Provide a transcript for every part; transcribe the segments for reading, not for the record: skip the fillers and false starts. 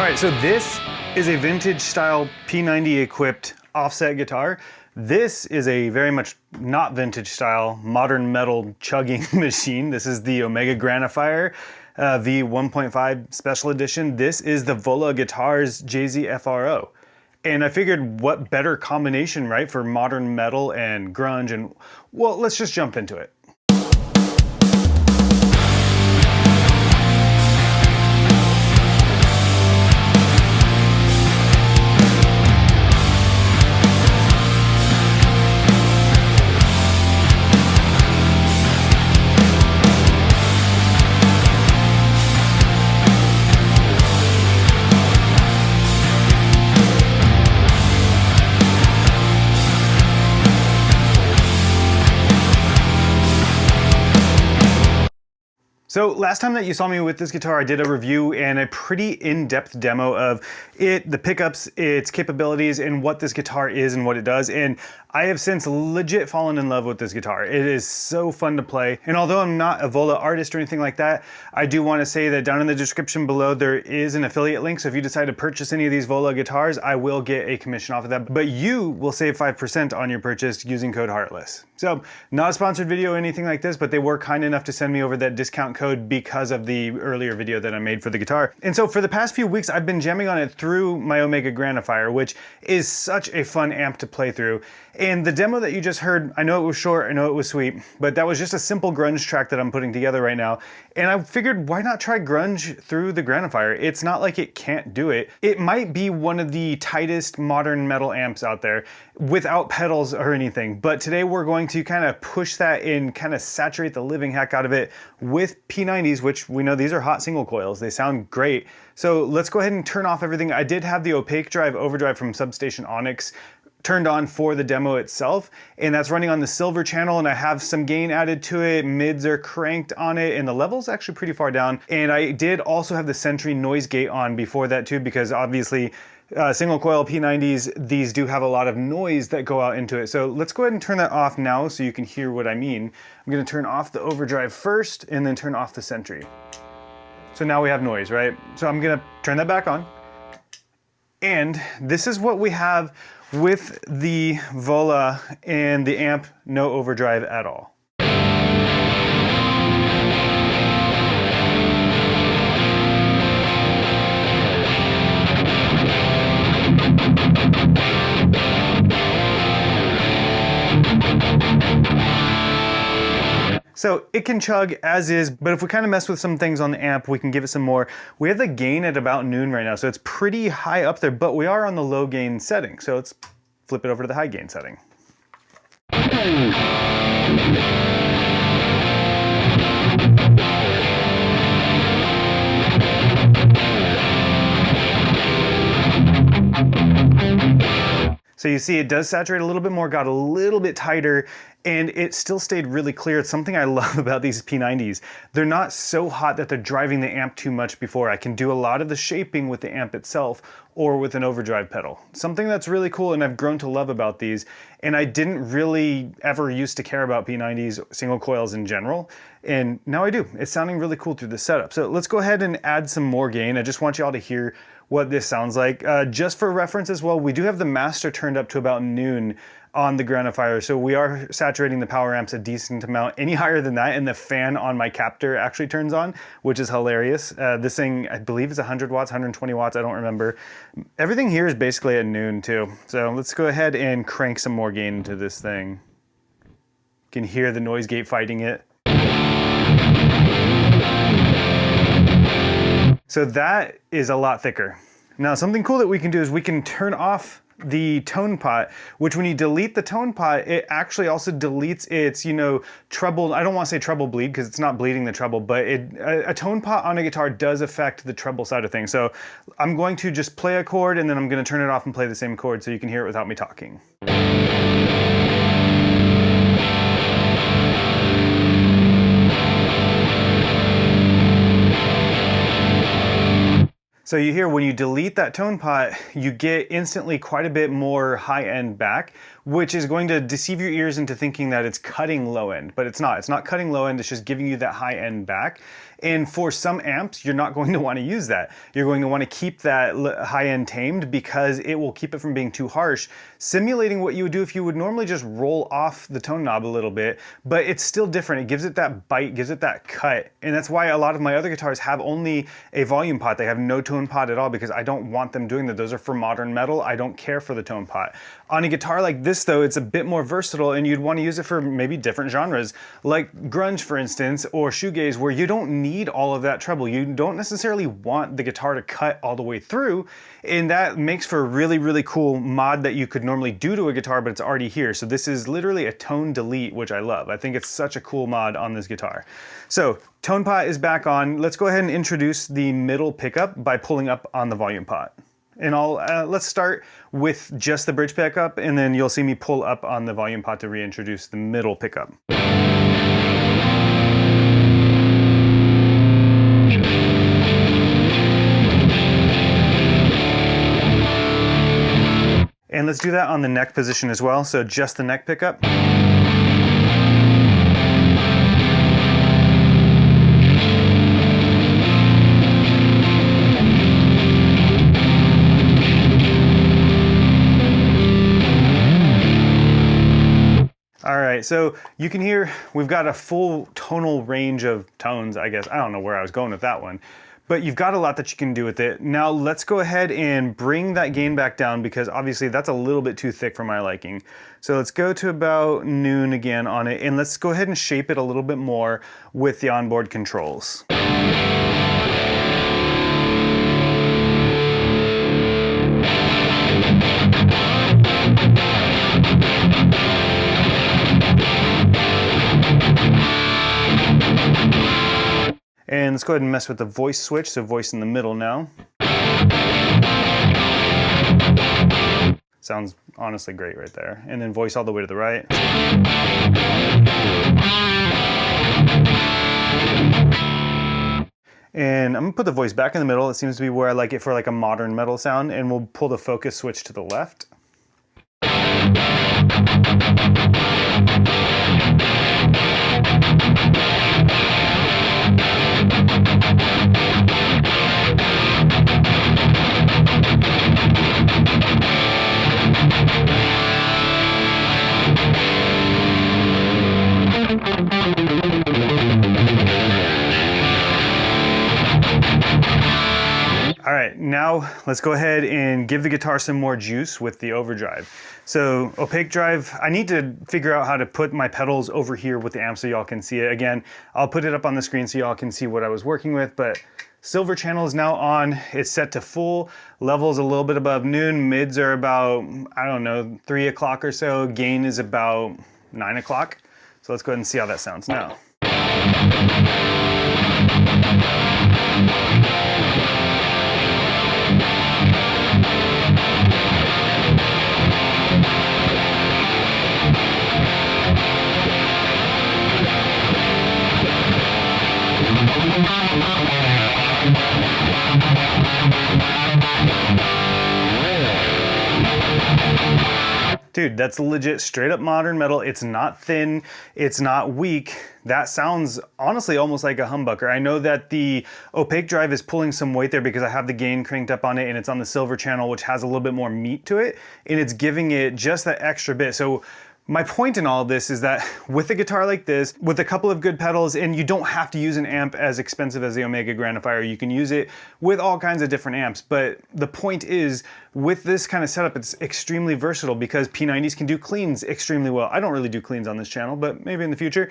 right, so this is a vintage style P90 equipped offset guitar. This is a very much not vintage style, modern metal chugging machine. This is the Omega Granophyre V1.5 Special Edition. This is the Vola Guitars JZ FRO. And I figured what better combination, right, for modern metal and grunge, and well, let's just jump into it. So last time that you saw me with this guitar, I did a review and a pretty in-depth demo of it, the pickups, its capabilities, and what this guitar is and what it does. And I have since legit fallen in love with this guitar. It is so fun to play. And although I'm not a Vola artist or anything like that, I do want to say that down in the description below, there is an affiliate link. So if you decide to purchase any of these Vola guitars, I will get a commission off of that. But you will save 5% on your purchase using code Heartless. So not a sponsored video or anything like this, but they were kind enough to send me over that discount code because of the earlier video that I made for the guitar. And so for the past few weeks, I've been jamming on it through my Omega Granophyre, which is such a fun amp to play through. And the demo that you just heard, I know it was short, I know it was sweet, but that was just a simple grunge track that I'm putting together right now. And I figured, why not try grunge through the Granophyre? It's not like it can't do it. It might be one of the tightest modern metal amps out there without pedals or anything. But today we're going to kind of push that and kind of saturate the living heck out of it with P90s, which we know these are hot single coils. They sound great. So let's go ahead and turn off everything. I did have the Opaque Drive Overdrive from Substation Onyx turned on for the demo itself, and that's running on the silver channel, and I have some gain added to it, mids are cranked on it, and the level's actually pretty far down. And I did also have the Sentry noise gate on before that too, because obviously single coil P90s, these do have a lot of noise that go out into it. So let's go ahead and turn that off now so you can hear what I mean. I'm gonna turn off the Overdrive first and then turn off the Sentry. So now we have noise, right? So I'm gonna turn that back on. And this is what we have with the Vola and the amp, no overdrive at all. So it can chug as is, but if we kind of mess with some things on the amp, we can give it some more. We have the gain at about noon right now, so it's pretty high up there, but we are on the low gain setting. So let's flip it over to the high gain setting. So you see it does saturate a little bit more, got a little bit tighter, and it still stayed really clear. It's something I love about these P90s. They're not so hot that they're driving the amp too much before. I can do a lot of the shaping with the amp itself or with an overdrive pedal. Something that's really cool and I've grown to love about these. And I didn't really ever used to care about P90s, single coils in general. And now I do. It's sounding really cool through the setup. So let's go ahead and add some more gain. I just want you all to hear what this sounds like. Just for reference as well, we do have the master turned up to about noon on the Granophyre, so we are saturating the power amps a decent amount. Any higher than that, and the fan on my captor actually turns on, which is hilarious. This thing, I believe, is 100 watts, 120 watts, I don't remember. Everything here is basically at noon too. So let's go ahead and crank some more gain into this thing. You can hear the noise gate fighting it. So that is a lot thicker. Now something cool that we can do is we can turn off the tone pot, which when you delete the tone pot, it actually also deletes its, treble. I don't want to say treble bleed because it's not bleeding the treble, but a tone pot on a guitar does affect the treble side of things. So I'm going to just play a chord and then I'm going to turn it off and play the same chord so you can hear it without me talking. So you hear when you delete that tone pot, you get instantly quite a bit more high end back, which is going to deceive your ears into thinking that it's cutting low end, but it's not. It's not cutting low end, it's just giving you that high end back. And for some amps, you're not going to want to use that. You're going to want to keep that high end tamed because it will keep it from being too harsh, simulating what you would do if you would normally just roll off the tone knob a little bit, but it's still different. It gives it that bite, gives it that cut. And that's why a lot of my other guitars have only a volume pot. They have no tone pot at all because I don't want them doing that. Those are for modern metal. I don't care for the tone pot. On a guitar like this though, it's a bit more versatile and you'd want to use it for maybe different genres, like grunge for instance, or shoegaze, where you don't need all of that treble. You don't necessarily want the guitar to cut all the way through, and that makes for a really, really cool mod that you could normally do to a guitar, but it's already here. So this is literally a tone delete, which I love. I think it's such a cool mod on this guitar. So tone pot is back on. Let's go ahead and introduce the middle pickup by pulling up on the volume pot. And let's start with just the bridge pickup, and then you'll see me pull up on the volume pot to reintroduce the middle pickup. And let's do that on the neck position as well, so just the neck pickup. All right, so you can hear we've got a full tonal range of tones, I guess. I don't know where I was going with that one, but you've got a lot that you can do with it. Now let's go ahead and bring that gain back down because obviously that's a little bit too thick for my liking. So let's go to about noon again on it, and let's go ahead and shape it a little bit more with the onboard controls. And let's go ahead and mess with the voice switch, so voice in the middle now. Sounds honestly great right there. And then voice all the way to the right. And I'm gonna put the voice back in the middle. It seems to be where I like it for like a modern metal sound, and we'll pull the focus switch to the left. All right, now let's go ahead and give the guitar some more juice with the Overdrive. So Opaque Drive, I need to figure out how to put my pedals over here with the amp so y'all can see it. Again, I'll put it up on the screen so y'all can see what I was working with, but silver channel is now on. It's set to full. Levels a little bit above noon. Mids are about, I don't know, 3 o'clock or so. Gain is about 9 o'clock. So let's go ahead and see how that sounds now. Dude, that's legit straight up modern metal. It's not thin, it's not weak. That sounds honestly almost like a humbucker. I know that the Opaque Drive is pulling some weight there because I have the gain cranked up on it and it's on the silver channel, which has a little bit more meat to it, and it's giving it just that extra bit. So my point in all of this is that with a guitar like this, with a couple of good pedals, and you don't have to use an amp as expensive as the Omega Granophyre, you can use it with all kinds of different amps. But the point is, with this kind of setup, it's extremely versatile because P90s can do cleans extremely well. I don't really do cleans on this channel, but maybe in the future.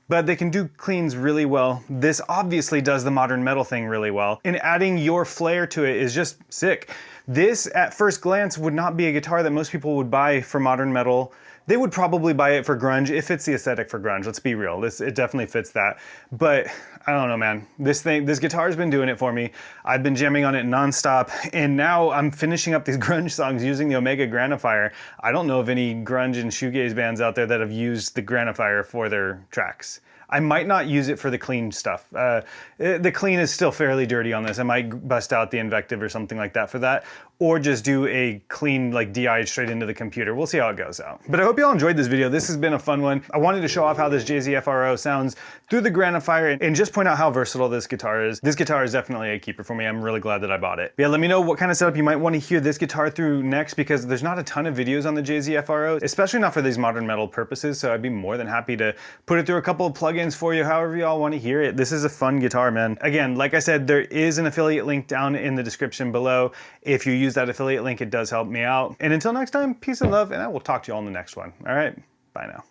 But they can do cleans really well. This obviously does the modern metal thing really well. And adding your flair to it is just sick. This, at first glance, would not be a guitar that most people would buy for modern metal. They would probably buy it for grunge. It fits the aesthetic for grunge, let's be real. It definitely fits that. But I don't know, man. This guitar's been doing it for me. I've been jamming on it nonstop, and now I'm finishing up these grunge songs using the Omega Granophyre. I don't know of any grunge and shoegaze bands out there that have used the Granophyre for their tracks. I might not use it for the clean stuff. The clean is still fairly dirty on this. I might bust out the Invective or something like that for that. or just do a clean like DI straight into the computer. We'll see how it goes out. But I hope y'all enjoyed this video. This has been a fun one. I wanted to show off how this JZ FRO sounds through the Granophyre and just point out how versatile this guitar is. This guitar is definitely a keeper for me. I'm really glad that I bought it. But yeah, let me know what kind of setup you might want to hear this guitar through next, because there's not a ton of videos on the JZ FRO, especially not for these modern metal purposes. So I'd be more than happy to put it through a couple of plugins for you, however y'all want to hear it. This is a fun guitar, man. Again, like I said, there is an affiliate link down in the description below. If you use that affiliate link, it does help me out. And until next time, peace and love, and I will talk to you all in the next one. All right, bye now.